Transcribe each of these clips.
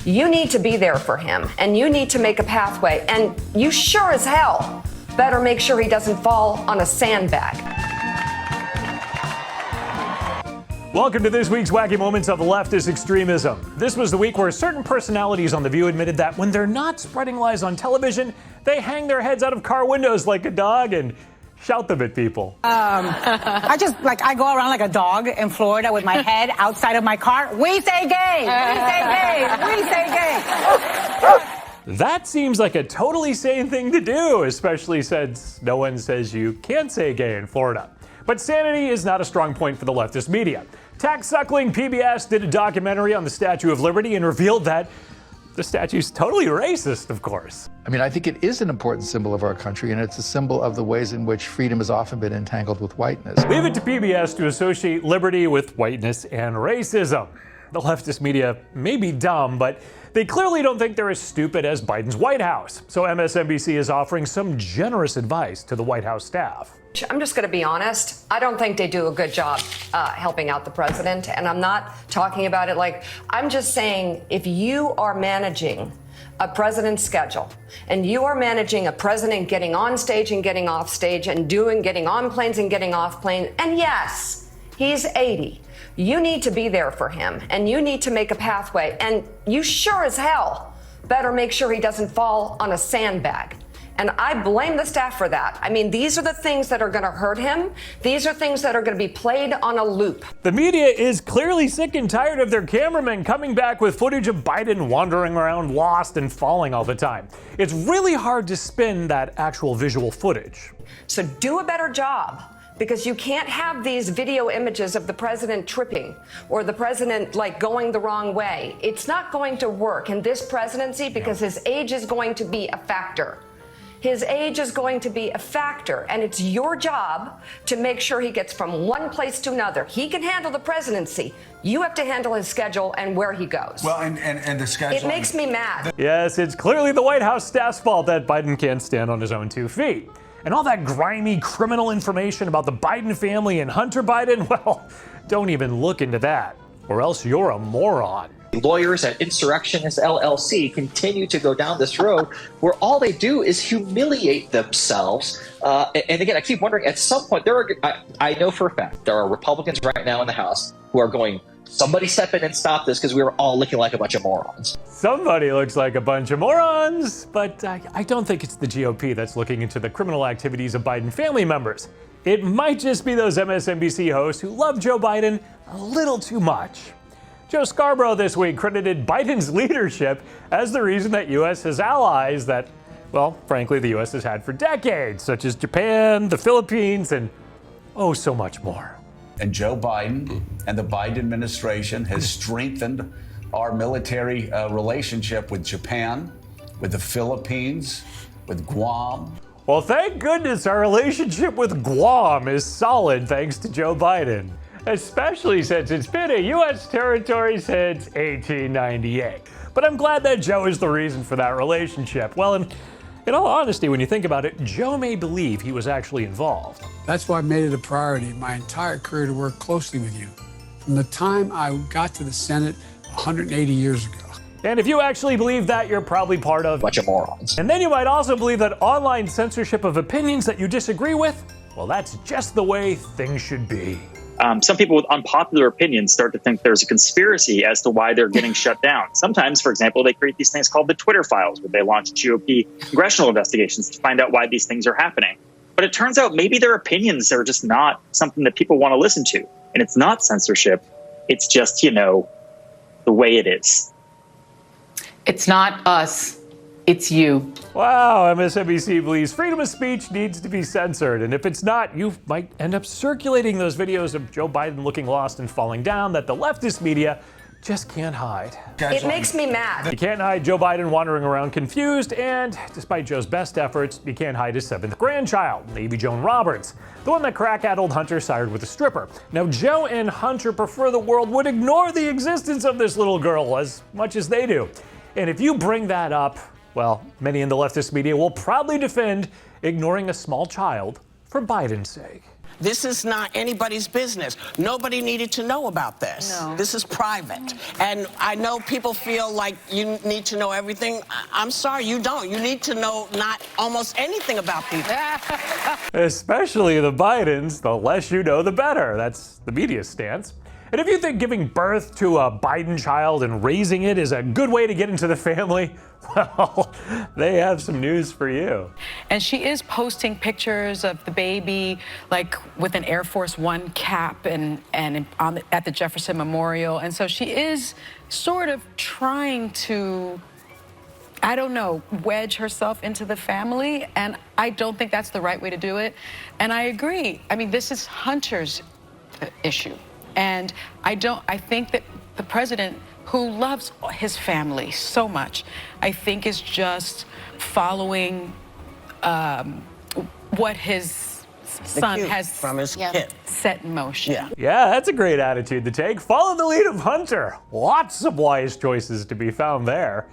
You need to be there for him, and you need to make a pathway, and you sure as hell better make sure he doesn't fall on a sandbag. Welcome to this week's Wacky Moments of Leftist Extremism. This was the week where certain personalities on The View admitted that when they're not spreading lies on television, they hang their heads out of car windows like a dog and shout them at people. I go around like a dog in Florida with my head outside of my car. We say gay! We say gay! We say gay! That seems like a totally sane thing to do, especially since no one says you can't say gay in Florida. But sanity is not a strong point for the leftist media. Tax-suckling PBS did a documentary on the Statue of Liberty and revealed that the statue's totally racist, of course. I mean, I think it is an important symbol of our country, and it's a symbol of the ways in which freedom has often been entangled with whiteness. Leave it to PBS to associate liberty with whiteness and racism. The leftist media may be dumb, but they clearly don't think they're as stupid as Biden's White House. So MSNBC is offering some generous advice to the White House staff. I'm just going to be honest. I don't think they do a good job helping out the president. And I'm not talking about it like, I'm just saying if you are managing a president's schedule and you are managing a president getting on stage and getting off stage and getting on planes and getting off planes, and yes, he's 80. You need to be there for him and you need to make a pathway. And you sure as hell better make sure he doesn't fall on a sandbag. And I blame the staff for that. I mean, these are the things that are going to hurt him. These are things that are going to be played on a loop. The media is clearly sick and tired of their cameramen coming back with footage of Biden wandering around lost and falling all the time. It's really hard to spin that actual visual footage. So do a better job, because you can't have these video images of the president tripping or the president going the wrong way. It's not going to work in this presidency because his age is going to be a factor. His age is going to be a factor, and it's your job to make sure he gets from one place to another. He can handle the presidency. You have to handle his schedule and where he goes. Well, and the schedule. It makes me mad. Yes, it's clearly the White House staff's fault that Biden can't stand on his own 2 feet. And all that grimy criminal information about the Biden family and Hunter Biden, well, don't even look into that, or else you're a moron. Lawyers at Insurrectionist LLC continue to go down this road where all they do is humiliate themselves. And again, I keep wondering, at some point, I know for a fact there are Republicans right now in the House who are going, somebody step in and stop this because we are all looking like a bunch of morons. Somebody looks like a bunch of morons, but I don't think it's the GOP that's looking into the criminal activities of Biden family members. It might just be those MSNBC hosts who love Joe Biden a little too much. Joe Scarborough this week credited Biden's leadership as the reason that U.S. has allies that, well, frankly, the U.S. has had for decades, such as Japan, the Philippines, and oh, so much more. And Joe Biden and the Biden administration has strengthened our military relationship with Japan, with the Philippines, with Guam. Well, thank goodness our relationship with Guam is solid thanks to Joe Biden, especially since it's been a U.S. territory since 1898. But I'm glad that Joe is the reason for that relationship. Well, in all honesty, when you think about it, Joe may believe he was actually involved. That's why I made it a priority my entire career to work closely with you. From the time I got to the Senate 180 years ago. And if you actually believe that, you're probably part of a bunch of morons. And then you might also believe that online censorship of opinions that you disagree with, well, that's just the way things should be. Some people with unpopular opinions start to think there's a conspiracy as to why they're getting shut down. Sometimes, for example, they create these things called the Twitter files, where they launch GOP congressional investigations to find out why these things are happening. But it turns out maybe their opinions are just not something that people want to listen to. And it's not censorship. It's just, the way it is. It's not us. It's you. Wow, MSNBC believes freedom of speech needs to be censored. And if it's not, you might end up circulating those videos of Joe Biden looking lost and falling down that the leftist media just can't hide. It makes me mad. You can't hide Joe Biden wandering around confused, and despite Joe's best efforts, you can't hide his 7th grandchild, Navy Joan Roberts, the one that crack-addled Hunter sired with a stripper. Now, Joe and Hunter prefer the world would ignore the existence of this little girl as much as they do. And if you bring that up, well, many in the leftist media will proudly defend ignoring a small child for Biden's sake. This is not anybody's business. Nobody needed to know about this. No. This is private. And I know people feel like you need to know everything. I'm sorry, you don't. You need to know not almost anything about people. Especially the Bidens, the less you know, the better. That's the media's stance. And if you think giving birth to a Biden child and raising it is a good way to get into the family, well, they have some news for you. And she is posting pictures of the baby, like with an Air Force One cap and at the Jefferson Memorial. And so she is sort of trying to, I don't know, wedge herself into the family. And I don't think that's the right way to do it. And I agree. I mean, this is Hunter's issue. And I think that the president, who loves his family so much, I think is just following what his son has from his kid. set in motion. Yeah, that's a great attitude to take. Follow the lead of Hunter. Lots of wise choices to be found there.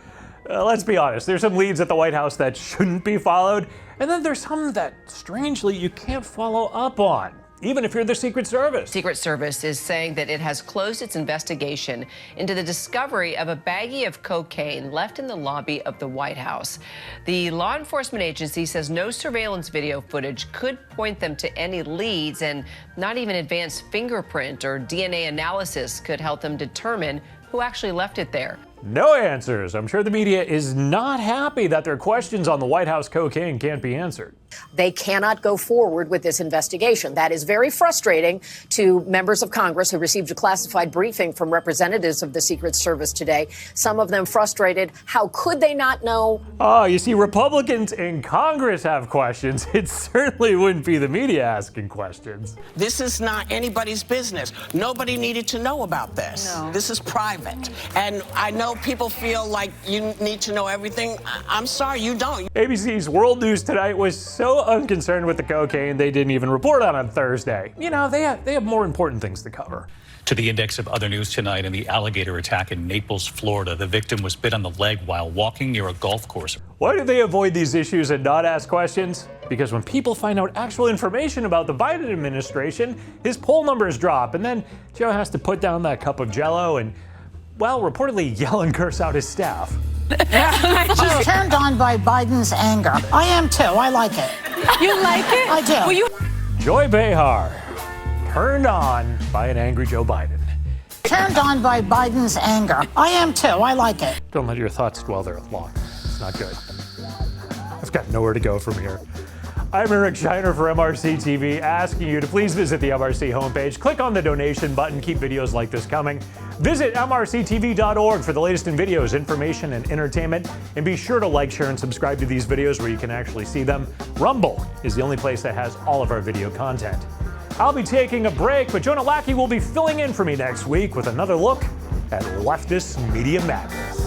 Let's be honest, there's some leads at the White House that shouldn't be followed, and then there's some that, strangely, you can't follow up on, even if you're the Secret Service. Secret Service is saying that it has closed its investigation into the discovery of a baggie of cocaine left in the lobby of the White House. The law enforcement agency says no surveillance video footage could point them to any leads, and not even advanced fingerprint or DNA analysis could help them determine who actually left it there. No answers. I'm sure the media is not happy that their questions on the White House cocaine can't be answered. They cannot go forward with this investigation. That is very frustrating to members of Congress who received a classified briefing from representatives of the Secret Service today. Some of them frustrated. How could they not know? Oh, you see, Republicans in Congress have questions. It certainly wouldn't be the media asking questions. This is not anybody's business. Nobody needed to know about this. No. This is private. And I know people feel like you need to know everything. I'm sorry, you don't. ABC's World News Tonight was so unconcerned with the cocaine they didn't even report on Thursday. You know, they have more important things to cover. To the index of other news tonight, in the alligator attack in Naples, Florida, the victim was bit on the leg while walking near a golf course. Why do they avoid these issues and not ask questions? Because when people find out actual information about the Biden administration, his poll numbers drop, and then Joe has to put down that cup of Jell-O and, well, reportedly yell and curse out his staff. She's turned on by Biden's anger. I am too. I like it. You like it? I do. Well, you Joy Behar, turned on by an angry Joe Biden. Turned on by Biden's anger. I am too. I like it. Don't let your thoughts dwell there long. It's not good. I've got nowhere to go from here. I'm Eric Shiner for MRC-TV, asking you to please visit the MRC homepage. Click on the donation button. Keep videos like this coming. Visit MRCTV.org for the latest in videos, information, and entertainment. And be sure to like, share, and subscribe to these videos where you can actually see them. Rumble is the only place that has all of our video content. I'll be taking a break, but Jonah Wacky will be filling in for me next week with another look at leftist media madness.